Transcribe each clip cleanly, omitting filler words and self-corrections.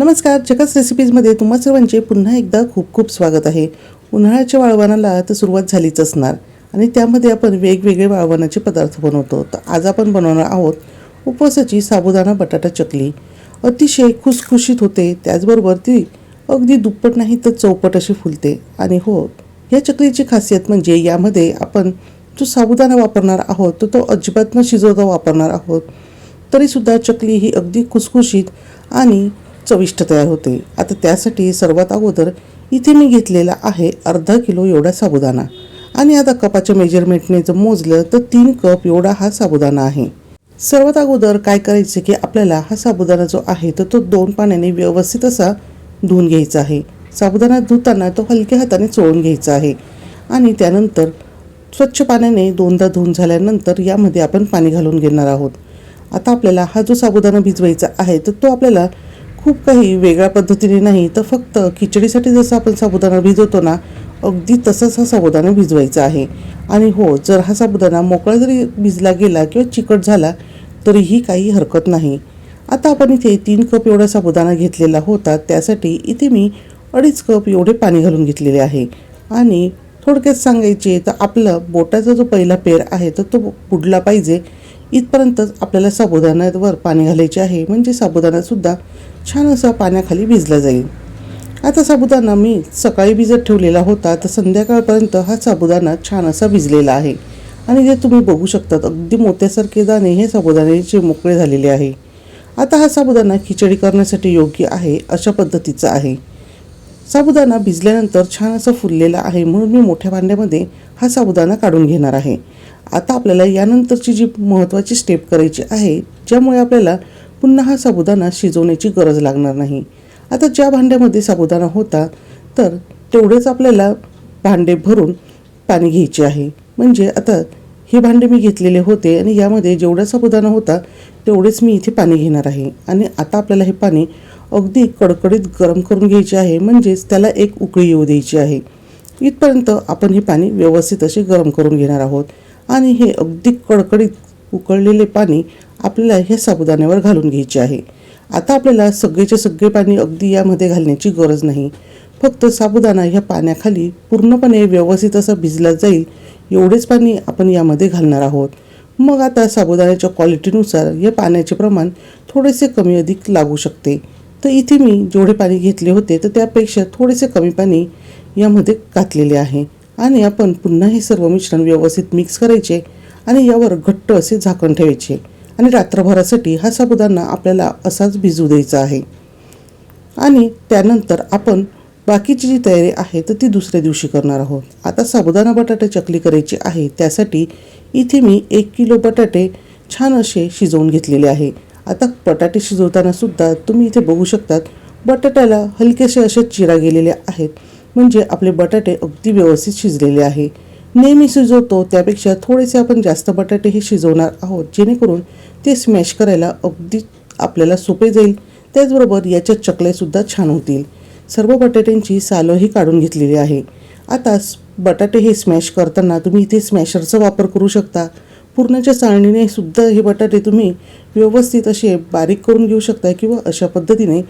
नमस्कार, जगाच रेसिपीजमध्ये तुम्हा सर्वांचे पुन्हा एकदा खूप खूप स्वागत आहे. उन्हाळ्याच्या वाळवणाला तर सुरुवात झालीच असणार आणि त्यामध्ये आपण वेगवेगळे वाळवणाचे पदार्थ बनवतो. तर आज आपण बनवणार आहोत उपवासाची साबुदाणा बटाटा चकली. अतिशय खुसखुशीत होते, त्याचबरोबर ती अगदी दुप्पट नाही तर चौपट अशी फुलते. आणि हो, या चकलीची खासियत म्हणजे यामध्ये आपण जो साबुदाणा वापरणार आहोत तो अजिबात न शिजवता वापरणार आहोत. तरीसुद्धा चकली ही अगदी खुसखुशीत आणि चविष्ट तयार होते. आता त्यासाठी सर्वात अगोदर इथे मी घेतलेला आहे अर्धा किलो एवढा साबुदाणा आणि आता कपाच्या मेजरमेंटने जर मोजलं तर 3 कप एवढा हा साबुदाणा आहे. सर्वात अगोदर काय करायचे की आपल्याला हा साबुदाणा जो आहे तर तो 2 पाण्याने व्यवस्थित असा धुवून घ्यायचा आहे. साबुदाणा धुताना तो हलक्या हाताने चोळून घ्यायचा आहे आणि त्यानंतर स्वच्छ पाण्याने 2दा धुवून झाल्यानंतर यामध्ये आपण पाणी घालून घेणार आहोत. आता आपल्याला हा जो साबुदाणा भिजवायचा आहे तर तो आपल्याला खूप काही वेगळ्या पद्धतीने नाही तर फक्त खिचडीसाठी जसं आपण साबुदाणा भिजवतो ना, अगदी तसंच हा साबुदाणा भिजवायचा आहे. आणि हो, जर हा साबुदाणा मोकळा जरी भिजला गेला किंवा चिकट झाला तरीही काही हरकत नाही. आता आपण इथे 3 कप एवढा साबुदाणा घेतलेला होता, त्यासाठी इथे मी 2.5 कप एवढे पाणी घालून घेतलेले आहे. आणि थोडक्यात सांगायचे तर आपला बोटाचा जो पहिला पेर आहे तर तो बुडला पाहिजे इथपर्यंतच आपल्याला साबुदाण्यावर पाणी घालायचे आहे, म्हणजे साबुदाणासुद्धा छान असा पाण्याखाली भिजला जाईल. आता साबुदाणा मी सकाळी भिजत ठेवलेला होता, तर संध्याकाळपर्यंत हा साबुदाणा छान असा भिजलेला आहे. आणि जे तुम्ही बघू शकतात अगदी मोत्यासारखे दाणे हे साबुदाण्याचे मोकळे झालेले आहे. आता हा साबुदाणा खिचडी करण्यासाठी योग्य आहे अशा पद्धतीचा आहे. साबुदाणा भिजल्यानंतर छान असा फुललेला आहे, म्हणून मी मोठ्या भांड्यामध्ये हा साबुदाणा काढून घेणार आहे. आता आपल्याला यानंतरची जी महत्त्वाची स्टेप करायची आहे, ज्यामुळे आपल्याला पुन्हा हा साबुदाणा शिजवण्याची गरज लागणार नाही. आता ज्या भांड्यामध्ये साबुदाणा होता तर तेवढेच आपल्याला भांडे भरून पाणी घ्यायचे आहे. म्हणजे आता हे भांडे मी घेतलेले होते आणि यामध्ये जेवढा साबुदाणा होता तेवढेच मी इथे पाणी घेणार आहे. आणि आता आपल्याला हे पाणी अगदी कडकडीत गरम करून घ्यायचे आहे, म्हणजेच त्याला एक उकळी येऊ द्यायची आहे. इथपर्यंत आपण हे पाणी व्यवस्थित असे गरम करून घेणार आहोत. आणि हे अगदी कडकडीत उकळलेले पाणी आपल्याला ह्या साबुदाण्यावर घालून घ्यायचे आहे. आता आपल्याला सगळेचे सगळे पाणी अगदी यामध्ये घालण्याची गरज नाही. फक्त साबुदाणा ह्या पाण्याखाली पूर्णपणे व्यवस्थित असा भिजला जाईल एवढेच पाणी आपण यामध्ये घालणार आहोत. मग आता साबुदाण्याच्या क्वालिटीनुसार या पाण्याचे प्रमाण थोडेसे कमी अधिक लागू शकते. तर इथे मी जेवढे पाणी घेतले होते तर त्यापेक्षा थोडेसे कमी पाणी यामध्ये घातलेले आहे. आणि आपण पुन्हा हे सर्व मिश्रण व्यवस्थित मिक्स करायचे आणि यावर घट्ट असे झाकण ठेवायचे. आणि रात्रभरासाठी हा साबुदाणा आपल्याला असाच भिजू द्यायचा आहे. आणि त्यानंतर आपण बाकीची जी तयारी आहे तर ती दुसऱ्या दिवशी करणार आहोत. आता साबुदाणा बटाटे चकली करायची आहे, त्यासाठी इथे मी 1 किलो बटाटे छान असे शिजवून घेतलेले आहे. आता बटाटे शिजवताना सुद्धा तुम्ही इथे बघू शकतात बटाट्याला हलकेसे असे चिरा गेलेले आहेत, म्हणजे आपले बटाटे अगदी व्यवस्थित शिजलेले आहे. नेहमी शिजवतो त्यापेक्षा थोडेसे आपण जास्त बटाटे हे शिजवणार आहोत, जेणेकरून ते स्मॅश करायला अगदी आपल्याला सोपे जाईल. त्याचबरोबर याच्या चकल्यासुद्धा छान होतील. सर्व बटाट्यांची सालही काढून घेतलेली आहे. आता बटाटे हे स्मॅश करताना तुम्ही इथे स्मॅशरचा वापर करू शकता. पुरणाच्या चाळणीने सुद्धा हे बटाटे तुम्ही व्यवस्थित असे बारीक करून घेऊ शकता किंवा अशा पद्धतीने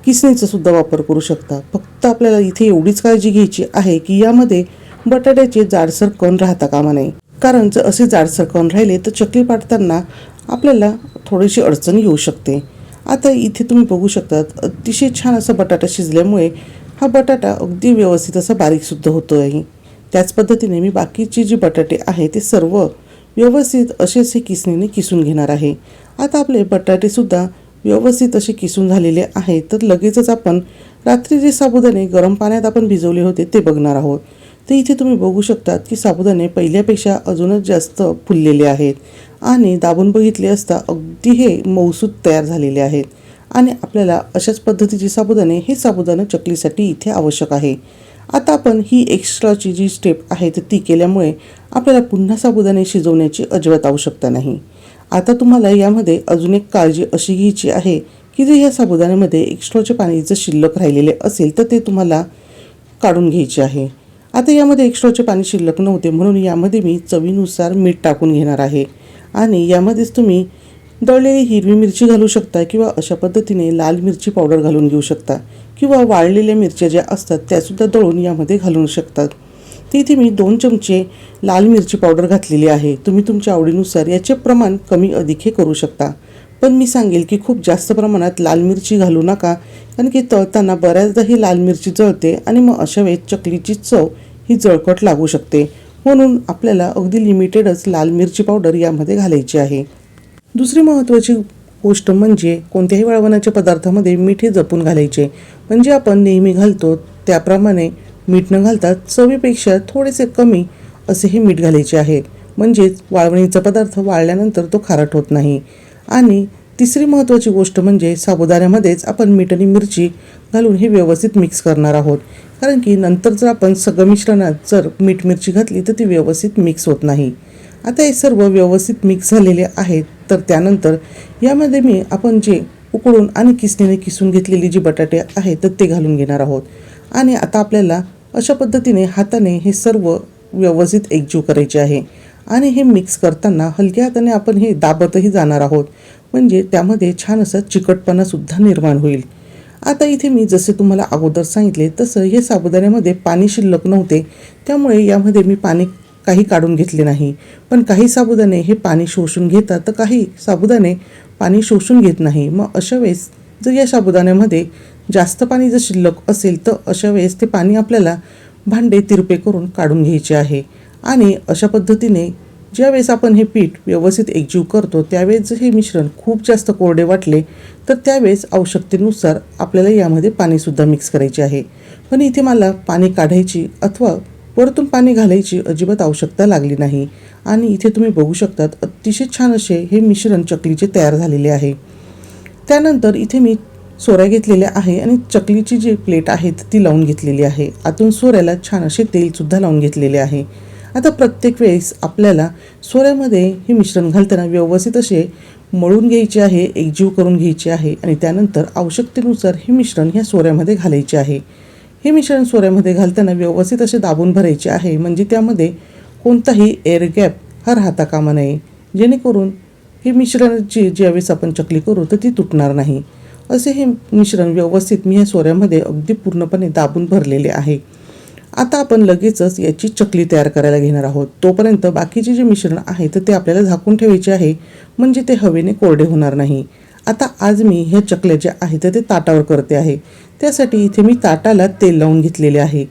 किसणीचा सुद्धा वापर करू शकता. फक्त आपल्याला इथे एवढीच काळजी घ्यायची आहे की यामध्ये बटाट्याचे जाडसर कण राहता कामा नये, कारण जर असे जाडसर कण राहिले तर चकली पाडताना आपल्याला थोडीशी अडचण येऊ शकते. आता इथे तुम्ही बघू शकतात अतिशय छान असा बटाटा शिजल्यामुळे हा बटाटा अगदी व्यवस्थित असा बारीकसुद्धा होतो आहे. त्याच पद्धतीने मी बाकीचे जे बटाटे आहे ते सर्व व्यवस्थित असेच हे किसणीने किसून घेणार आहे. आता आपले बटाटेसुद्धा व्यवस्थित असे किसून झालेले आहेत. तर लगेचच आपण रात्री जे साबुदाणे गरम पाण्यात आपण भिजवले होते ते बघणार आहोत. तर इथे तुम्ही बघू शकतात की साबुदाणे पहिल्यापेक्षा अजूनच जास्त फुललेले आहेत आणि दाबून बघितले असता अगदी हे मऊसूत तयार झालेले आहेत. आणि आपल्याला अशाच पद्धतीचे साबुदाणे हे साबुदाणा चकलीसाठी इथे आवश्यक आहे. आता आपण ही एक्स्ट्राची जी स्टेप आहे तर ती केल्यामुळे आपल्याला पुन्हा साबुदाणे शिजवण्याची अजिबात आवश्यकता नाही. आता तुम्हाला यामध्ये अजून एक काळजी अशी घ्यायची आहे की जे या साबुदाण्यामध्ये एक्स्ट्राचे पाणी जर शिल्लक राहिलेले असेल तर ते तुम्हाला काढून घ्यायचे आहे. आता यामध्ये एक्स्ट्राचे पाणी शिल्लक नव्हते, म्हणून यामध्ये मी चवीनुसार मीठ टाकून घेणार आहे. आणि यामध्येच तुम्ही दळलेली हिरवी मिरची घालू शकता किंवा अशा पद्धतीने लाल मिरची पावडर घालून घेऊ शकता किंवा वाळलेल्या मिरच्या ज्या असतात त्यासुद्धा दळून यामध्ये घालू शकतात. तर इथे मी 2 चमचे लाल मिरची पावडर घातलेली आहे. तुम्ही तुमच्या आवडीनुसार याचे प्रमाण कमी अधिक हे करू शकता. पण मी सांगेल की खूप जास्त प्रमाणात लाल मिरची घालू नका, कारण की तळताना बऱ्याचदा ही लाल मिरची जळते आणि मग अशा वेळेस चकलीची चव ही जळकट लागू शकते. म्हणून आपल्याला अगदी लिमिटेडच लाल मिरची पावडर यामध्ये घालायची आहे. दुसरी महत्त्वाची गोष्ट म्हणजे कोणत्याही वाळवणाच्या पदार्थामध्ये मीठ हे जपून घालायचे. म्हणजे आपण नेहमी घालतो त्याप्रमाणे मीठ न घालता चवीपेक्षा थोडेसे कमी असे हे मीठ घालायचे आहे. म्हणजेच वाळवणीचा पदार्थ वाळल्यानंतर तो खारट होत नाही. आणि तिसरी महत्त्वाची गोष्ट म्हणजे साबुदाण्यामध्येच आपण मीठ आणि मिरची घालून हे व्यवस्थित मिक्स करणार आहोत. कारण की नंतर जर आपण सगळं मिश्रणात जर मीठ मिरची घातली तर ती व्यवस्थित मिक्स होत नाही. आता हे सर्व व्यवस्थित मिक्स झालेले आहेत. तर त्यानंतर यामध्ये आपण जे उकळून आणि किसणीने किसून घेतलेली जी बटाटे आहेत तर ते घालून घेणार आहोत. आणि आता आपल्याला अशा पद्धतीने हाताने हे सर्व व्यवस्थित एकजीव करायचे आहे. आणि हे मिक्स करताना हलक्या हाताने आपण हे दाबतही जाणार आहोत. म्हणजे त्यामध्ये छान असा चिकटपणासुद्धा निर्माण होईल. आता इथे मी जसे तुम्हाला अगोदर सांगितले तसं हे साबुदाण्यामध्ये पाणी शिल्लक नव्हते, त्यामुळे यामध्ये मी पाणी काही काढून घेतले नाही. पण काही साबुदाणे हे पाणी शोषून घेतात तर काही साबुदाणे पाणी शोषून घेत नाही. मग अशा वेळेस जर या साबुदाण्यामध्ये जास्त पाणी जर शिल्लक असेल तर अशा वेळेस ते पाणी आपल्याला भांडे तिरपे करून काढून घ्यायचे आहे. आणि अशा पद्धतीने ज्यावेळेस आपण हे पीठ व्यवस्थित एकजीव करतो त्यावेळेस जर हे मिश्रण खूप जास्त कोरडे वाटले तर त्यावेळेस आवश्यकतेनुसार आपल्याला यामध्ये पाणीसुद्धा मिक्स करायचे आहे. पण इथे मला पाणी काढायची अथवा वरतून पाणी घालायची अजिबात आवश्यकता लागली नाही. आणि इथे तुम्ही बघू शकतात अतिशय छान असे हे मिश्रण चकलीचे तयार झालेले आहे. त्यानंतर इथे मी सोऱ्या घेतलेल्या आहे आणि चकलीची जी प्लेट आहे ती लावून घेतलेली आहे. आतून सोऱ्याला छान असे तेलसुद्धा लावून घेतलेले आहे. आता प्रत्येक वेळेस आपल्याला सोऱ्यामध्ये हे मिश्रण घालताना व्यवस्थित असे मळून घ्यायचे आहे, एकजीव करून घ्यायचे आहे. आणि त्यानंतर आवश्यकतेनुसार हे मिश्रण ह्या सोऱ्यामध्ये घालायचे आहे. हे मिश्रण सोऱ्यामध्ये घालताना व्यवस्थित असे दाबून भरायचे आहे. म्हणजे त्यामध्ये कोणताही एअर गॅप हा राहता कामा नये, जेणेकरून हे मिश्रणाची ज्यावेळेस आपण चकली करू तर ती तुटणार नाही. असे हे मिश्रण व्यवस्थित मी ह्या सोऱ्यामध्ये अगदी पूर्णपणे दाबून भरलेले आहे. आता आपण लगेचच याची चकली तयार करायला घेणार आहोत. तोपर्यंत बाकीचे जे मिश्रण आहे तर ते आपल्याला झाकून ठेवायचे आहे, म्हणजे ते हवेने कोरडे होणार नाही. आता आज मी ह्या चकल्या ज्या आहेत ते ताटावर करते आहे. त्यासाठी इथे मी ताटाला तेल लावून घेतलेले आहे.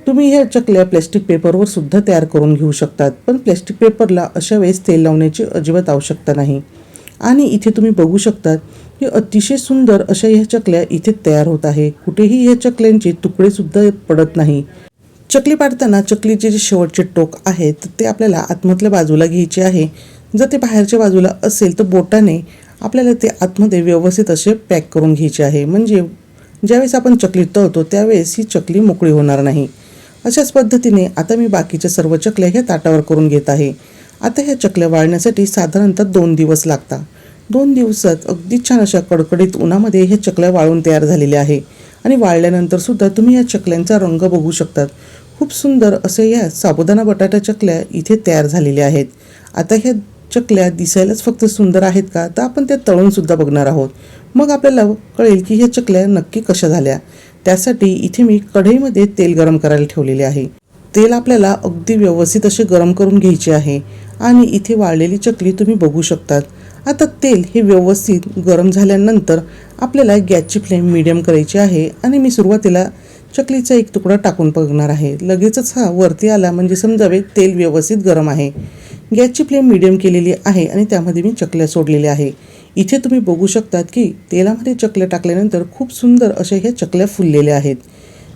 तुम्ही ह्या चकल्या प्लॅस्टिक पेपरवर सुद्धा तयार करून घेऊ शकतात, पण प्लॅस्टिक पेपरला अशा वेळेस तेल लावण्याची अजिबात आवश्यकता नाही. आणि इथे तुम्ही बघू शकतात की अतिशय सुंदर अशा ह्या चकल्या इथे तयार होत आहे. कुठेही ह्या चकल्यांचे तुकडेसुद्धा पडत नाही. चकली पाडताना चकलीचे जे शेवटचे टोक आहेत ते आपल्याला आतमधल्या बाजूला घ्यायचे आहे. जर ते बाहेरच्या बाजूला असेल तर बोटाने आपल्याला ते आतमध्ये व्यवस्थित असे पॅक करून घ्यायचे आहे. म्हणजे ज्यावेळेस आपण चकली तळतो त्यावेळेस ही चकली मोकळी होणार नाही. अशाच पद्धतीने आता मी बाकीच्या सर्व चकल्या ह्या ताटावर करून घेत आहे. आता ह्या चकल्या वाळण्यासाठी साधारणतः 2 दिवस लागतात. 2 दिवसात अगदी छान अशा कडकडीत उन्हामध्ये ह्या चकल्या वाळून तयार झालेल्या आहे. आणि वाळल्यानंतर सुद्धा तुम्ही या चकल्यांचा रंग बघू शकतात. खूप सुंदर असे या साबुदाणा बटाटा चकल्या इथे तयार झालेल्या आहेत. आता ह्या चकल्या दिसायलाच फक्त सुंदर आहेत का, तर आपण त्या तळूनसुद्धा बघणार आहोत. मग आपल्याला कळेल की ह्या चकल्या नक्की कशा झाल्या. त्यासाठी इथे मी कढईमध्ये तेल गरम करायला ठेवलेले आहे. तेल आपल्याला अगदी व्यवस्थित असे गरम करून घ्यायचे आहे. आणि इथे वाळलेली चकली तुम्ही बघू शकतात. आता तेल हे व्यवस्थित गरम झाल्यानंतर आपल्याला गॅसची फ्लेम मीडियम करायची आहे. आणि मी सुरुवातीला चकलीचा एक तुकडा टाकून बघणार आहे. लगेचच हा वरती आला म्हणजे समजावे तेल व्यवस्थित गरम आहे. गॅसची फ्लेम मीडियम केलेली आहे आणि त्यामध्ये मी चकल्या सोडलेल्या आहे. इथे तुम्ही बघू शकतात की तेलामध्ये चकल्या टाकल्यानंतर खूप सुंदर अशा ह्या चकल्या फुललेल्या आहेत.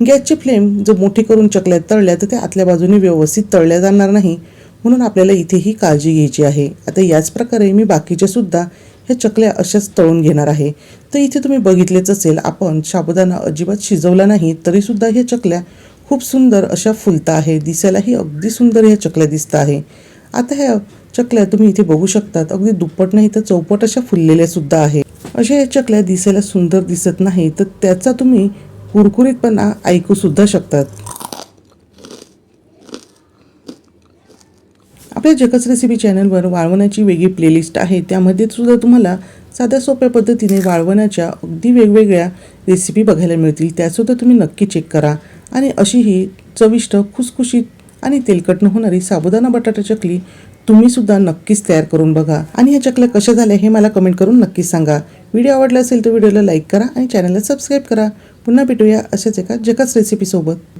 गॅसची फ्लेम जर मोठी करून चकल्या तळल्या तर त्या आतल्या बाजूने व्यवस्थित तळल्या जाणार नाही, म्हणून आपल्याला इथेही काळजी घ्यायची आहे. आता याच प्रकारे मी बाकीच्या सुद्धा ह्या चकल्या अशाच तळून घेणार आहे. तर इथे तुम्ही बघितलेच असेल आपण साबुदाणा अजिबात शिजवला नाही तरीसुद्धा ह्या चकल्या खूप सुंदर अशा फुलता आहे. दिसायलाही अगदी सुंदर ह्या चकल्या दिसत आहे. आता ह्या चकल्या तुम्ही इथे बघू शकतात अगदी दुप्पट नाही तर चौपट अशा फुललेल्या सुद्धा आहे. अशा ह्या चकल्या दिसायला सुंदर दिसत नाही तर त्याचा तुम्ही कुरकुरीतपणा ऐकू सुद्धा शकतात. आपल्या जगच रेसिपी चॅनलवर वाळवणाची वेगळी प्लेलिस्ट आहे, त्यामध्ये सुद्धा तुम्हाला साध्या सोप्या पद्धतीने वाळवणाच्या अगदी वेगवेगळ्या रेसिपी बघायला मिळतील. त्यासुद्धा तुम्ही नक्की चेक करा. आणि अशी ही चविष्ट, खुसखुशीत आणि तेलकट न होणारी साबुदाणा बटाटा चकली तुम्ही सुद्धा नक्कीच तयार करून बघा. आणि ह्या चकल्या कशा झाल्या हे मला कमेंट करून नक्कीच सांगा. व्हिडिओ आवडला असेल तर व्हिडिओला लाईक करा आणि चॅनलला सबस्क्राईब करा. पुन्हा भेटूया अशाच एका जगच रेसिपी सोबत.